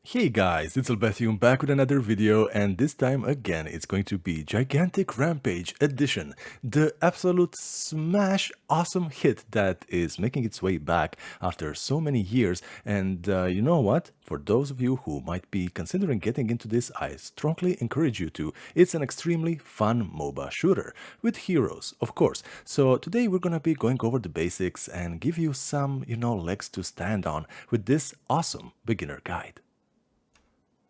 Hey guys, it's Albathium back with another video, and this time again it's going to be Gigantic Rampage Edition, the absolute smash awesome hit that is making its way back after so many years. And you know what? For those of you who might be considering getting into this, I strongly encourage you to. It's an extremely fun MOBA shooter with heroes, of course. So today we're gonna be going over the basics and give you some, legs to stand on with this awesome beginner guide.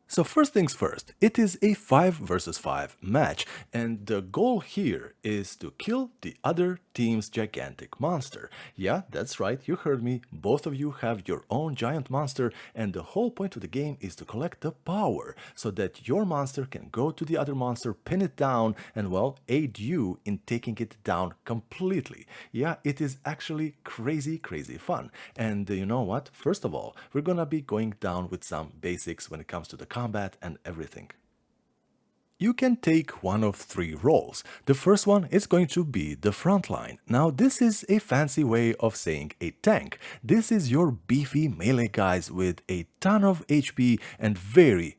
So first things first, it is a 5 versus 5 match, and the goal here is to kill the other team's gigantic monster. Yeah, that's right, you heard me, both of you have your own giant monster, and the whole point of the game is to collect the power, so that your monster can go to the other monster, pin it down, and well, aid you in taking it down completely. Yeah, it is actually crazy fun. And you know what? First of all, we're gonna be going down with some basics when it comes to the combat and everything. You can take one of three roles. The first one is going to be the front line. Now this is a fancy way of saying a tank. This is your beefy melee guys with a ton of HP and very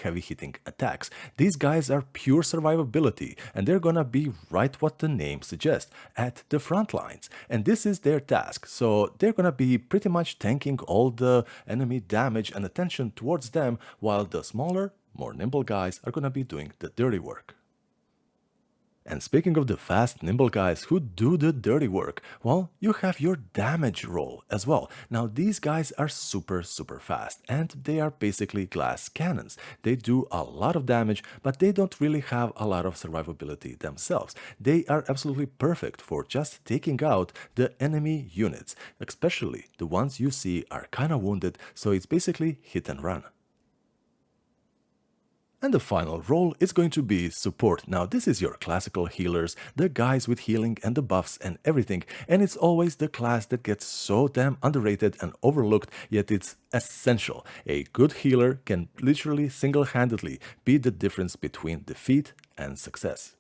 heavy hitting attacks. These guys are pure survivability and they're gonna be right what the name suggests, at the front lines. And this is their task. So they're gonna be pretty much tanking all the enemy damage and attention towards them, while the smaller, more nimble guys are gonna be doing the dirty work. And speaking of the fast, nimble guys who do the dirty work, well, you have your damage role as well. Now, these guys are super fast, and they are basically glass cannons. They do a lot of damage, but they don't really have a lot of survivability themselves. They are absolutely perfect for just taking out the enemy units, especially the ones you see are kinda wounded, so it's basically hit and run. And the final role is going to be support. Now this is your classical healers, the guys with healing and the buffs and everything, and it's always the class that gets so damn underrated and overlooked, yet it's essential. A good healer can literally single-handedly be the difference between defeat and success.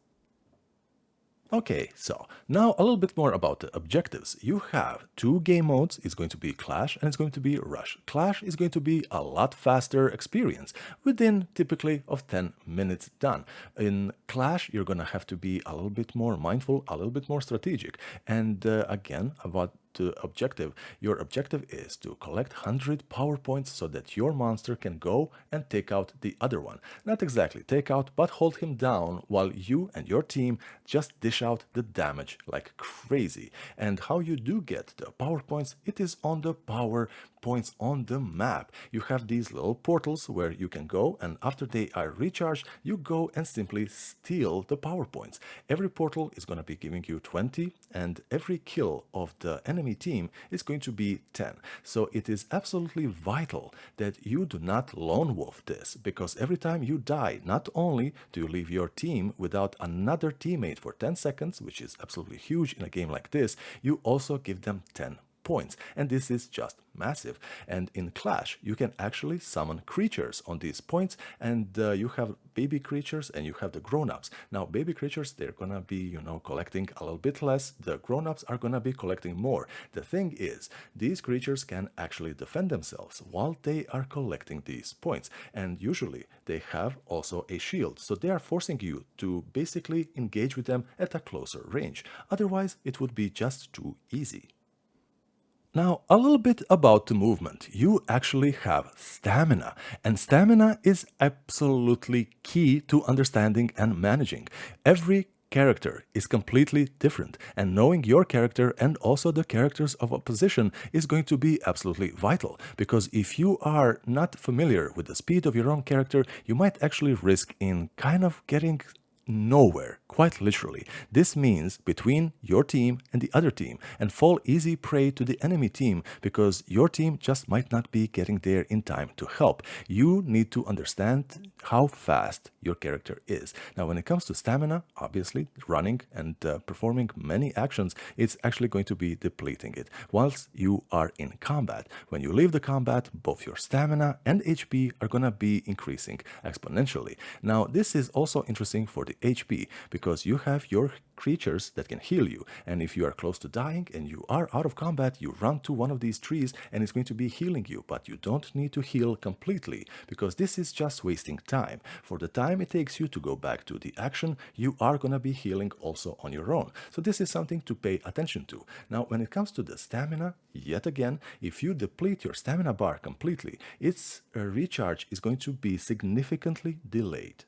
Okay, so now a little bit more about the objectives. You have two game modes. It's going to be Clash and it's going to be Rush. Clash is going to be a lot faster experience, within typically of 10 minutes done. In Clash, you're gonna have to be a little bit more mindful, a little bit more strategic. And again, about the objective. Your objective is to collect 100 power points so that your monster can go and take out the other one. Not exactly take out, but hold him down while you and your team just dish out the damage like crazy. And how you do get the power points, it is on the power points on the map. You have these little portals where you can go, and after they are recharged, you go and simply steal the power points. Every portal is going to be giving you 20, and every kill of the enemy team is going to be 10. So it is absolutely vital that you do not lone wolf this, because every time you die, not only do you leave your team without another teammate for 10 seconds, which is absolutely huge in a game like this, you also give them 10 points, and this is just massive. And in Clash you can actually summon creatures on these points, and you have baby creatures and you have the grown-ups. Now baby creatures, they're gonna be collecting a little bit less, the grown-ups are gonna be collecting more. The thing is, these creatures can actually defend themselves while they are collecting these points, and usually they have also a shield, so they are forcing you to basically engage with them at a closer range. Otherwise it would be just too easy. Now, a little bit about the movement. You actually have stamina, and stamina is absolutely key to understanding and managing. Every character is completely different, and knowing your character and also the characters of opposition is going to be absolutely vital, because if you are not familiar with the speed of your own character, you might actually risk in kind of getting nowhere, quite literally. This means between your team and the other team, and fall easy prey to the enemy team, because your team just might not be getting there in time to help. You need to understand how fast your character is. Now when it comes to stamina, obviously running and performing many actions, it's actually going to be depleting it whilst you are in combat. When you leave the combat, both your stamina and HP are gonna be increasing exponentially. Now this is also interesting for the HP because you have your creatures that can heal you, and if you are close to dying and you are out of combat, you run to one of these trees and it's going to be healing you, but you don't need to heal completely because this is just wasting time. For the time it takes you to go back to the action, you are going to be healing also on your own. So this is something to pay attention to. Now when it comes to the stamina, yet again, if you deplete your stamina bar completely, its recharge is going to be significantly delayed.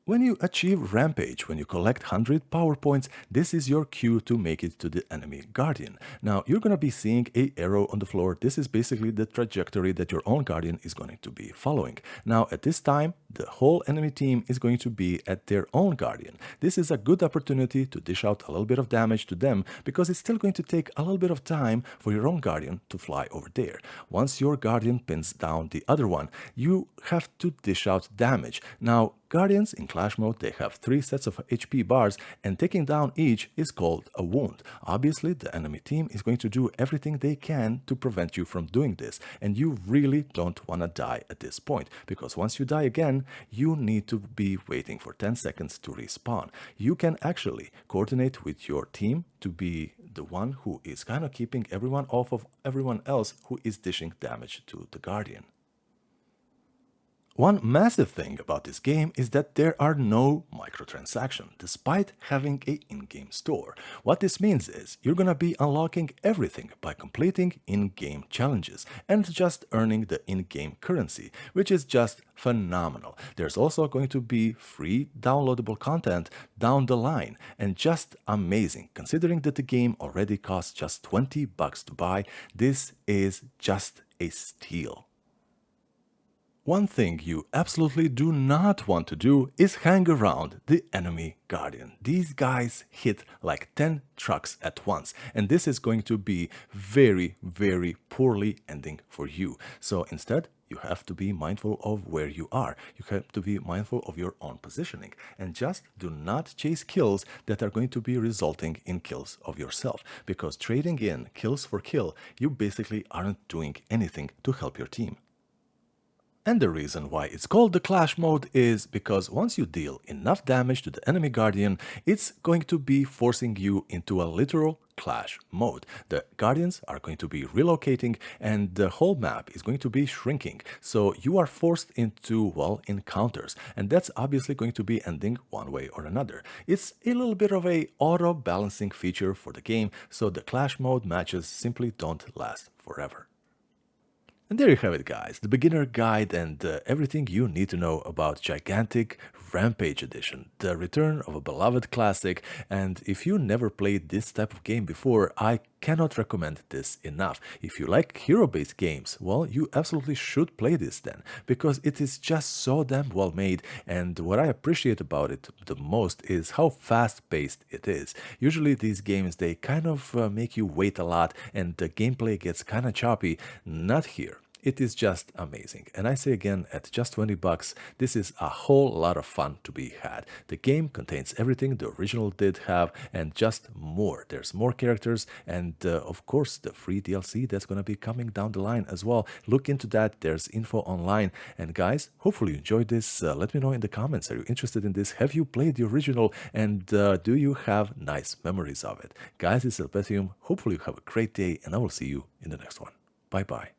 When you achieve Rampage, when you collect 100 power points, this is your cue to make it to the enemy Guardian. Now, you're going to be seeing an arrow on the floor. This is basically the trajectory that your own Guardian is going to be following. Now, at this time, the whole enemy team is going to be at their own Guardian. This is a good opportunity to dish out a little bit of damage to them because it's still going to take a little bit of time for your own Guardian to fly over there. Once your Guardian pins down the other one, you have to dish out damage. Now, Guardians in Clash mode, they have 3 sets of HP bars, and taking down each is called a wound. Obviously, the enemy team is going to do everything they can to prevent you from doing this, and you really don't want to die at this point, because once you die again, you need to be waiting for 10 seconds to respawn. You can actually coordinate with your team to be the one who is kind of keeping everyone off of everyone else who is dishing damage to the Guardian. One massive thing about this game is that there are no microtransactions, despite having an in-game store. What this means is you're gonna be unlocking everything by completing in-game challenges and just earning the in-game currency, which is just phenomenal. There's also going to be free downloadable content down the line, and just amazing. Considering that the game already costs just $20 to buy, this is just a steal. One thing you absolutely do not want to do is hang around the enemy Guardian. These guys hit like 10 trucks at once, and this is going to be very, very poorly ending for you. So instead, you have to be mindful of where you are. You have to be mindful of your own positioning, and just do not chase kills that are going to be resulting in kills of yourself, because trading in kills for kill, you basically aren't doing anything to help your team. And the reason why it's called the Clash mode is because once you deal enough damage to the enemy Guardian, it's going to be forcing you into a literal Clash mode. The Guardians are going to be relocating and the whole map is going to be shrinking. So you are forced into, well, encounters. And that's obviously going to be ending one way or another. It's a little bit of a auto-balancing feature for the game, so the Clash mode matches simply don't last forever. And there you have it, guys, the beginner guide and everything you need to know about Gigantic Rampage Edition, the return of a beloved classic. And if you never played this type of game before, I cannot recommend this enough. If you like hero-based games, well, you absolutely should play this then, because it is just so damn well made, and what I appreciate about it the most is how fast-paced it is. Usually these games, they kind of make you wait a lot and the gameplay gets kind of choppy. Not here. It is just amazing, and I say again, at just $20, this is a whole lot of fun to be had. The game contains everything the original did have and just more. There's more characters and of course the free DLC that's going to be coming down the line as well. Look into that, there's info online. And guys, hopefully you enjoyed this. Let me know in the comments, are you interested in this? Have you played the original, and do you have nice memories of it? Guys, it's Elpethium. Hopefully you have a great day, and I will see you in the next one. Bye bye.